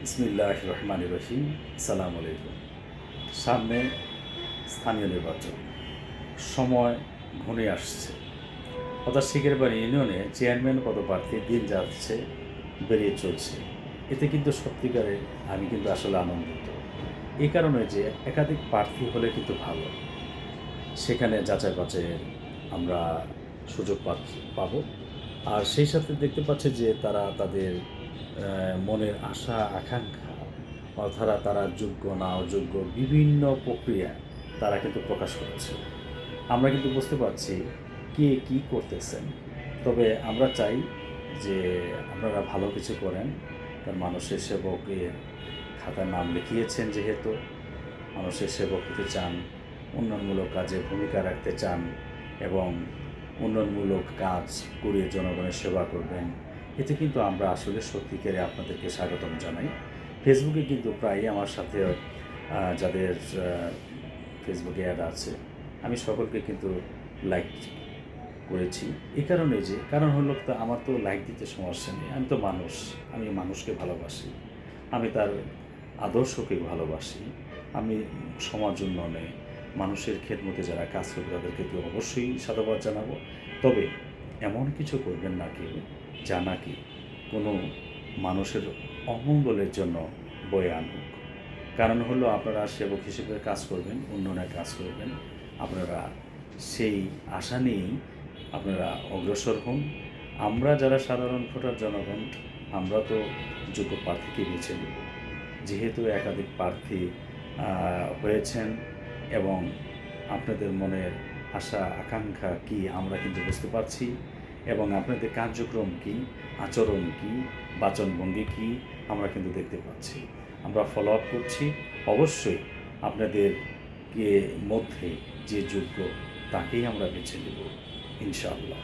বিসমিল্লাহির রহমানির রহিম। আসসালামু আলাইকুম। সামনে স্থানীয় নির্বাচন, সময় ঘনিয়ে আসছে। অর্থাৎ শিখেরবাড়ি ইউনিয়নে চেয়ারম্যান পদপ্রার্থী দিন যাচ্ছে, বেরিয়ে চলছে। এতে কিন্তু সত্যিকারে আমি কিন্তু আসলে আনন্দিত। এই কারণে যে একাধিক প্রার্থী হলে কিন্তু ভালো, সেখানে যাচাই বাছাইয়ের আমরা সুযোগ পাবো। আর সেই সাথে দেখতে পাচ্ছি যে তারা তাদের মনের আশা আকাঙ্ক্ষা, অর্থাৎ তারা যোগ্য না অযোগ্য বিভিন্ন প্রক্রিয়া তারা কিন্তু প্রকাশ করেছে। আমরা কিন্তু বুঝতে পারছি কে কী করতেছেন। তবে আমরা চাই যে আপনারা ভালো কিছু করেন, কারণ মানুষের সেবকের খাতায় নাম লিখিয়েছেন, যেহেতু মানুষের সেবক হতে চান, উন্নয়নমূলক কাজে ভূমিকা রাখতে চান এবং উন্নয়নমূলক কাজ করে জনগণের সেবা করবেন। এতে কিন্তু আমরা আসলে সত্যিকারে আপনাদেরকে স্বাগতম জানাই। ফেসবুকে কিন্তু প্রায়ই আমার সাথে যাদের ফেসবুকে অ্যাড আছে, আমি সকলকে কিন্তু লাইক করেছি। এই কারণে যে কারণ হলো তো আমার তো লাইক দিতে সমস্যা নেই, আমি তো মানুষ, আমি মানুষকে ভালোবাসি, আমি তার আদর্শকে ভালোবাসি, আমি সমাজ উন্নয়নে মানুষের খেদমতে যারা কাজ করবে তাদেরকে তো অবশ্যই সাধুবাদ জানাবো। তবে এমন কিছু করবেন না কেউ যা নাকি কোনো মানুষের অমঙ্গলের জন্য বয়ে আনুক। কারণ হলো আপনারা সেবক হিসেবে কাজ করবেন, উন্নয়নের কাজ করবেন, আপনারা সেই আশা নিয়েই আপনারা অগ্রসর হন। আমরা যারা সাধারণ ভোটার জনগণ, আমরা তো যোগ্য প্রার্থীকে বেছে নেব। যেহেতু একাধিক প্রার্থী হয়েছেন এবং আপনাদের মনের আশা আকাঙ্ক্ষা কি আমরা কিন্তু বুঝতে পারছি, এবং আপনাদের কার্যক্রম কি, আচরণ কি, বাচনভঙ্গি কি আমরা কিন্তু দেখতে পাচ্ছি। আমরা ফলো আপ করছি। অবশ্যই আপনাদেরকে মধ্যে যে যোগ্য তাকেই আমরা বেছে নেব, ইনশাআল্লাহ।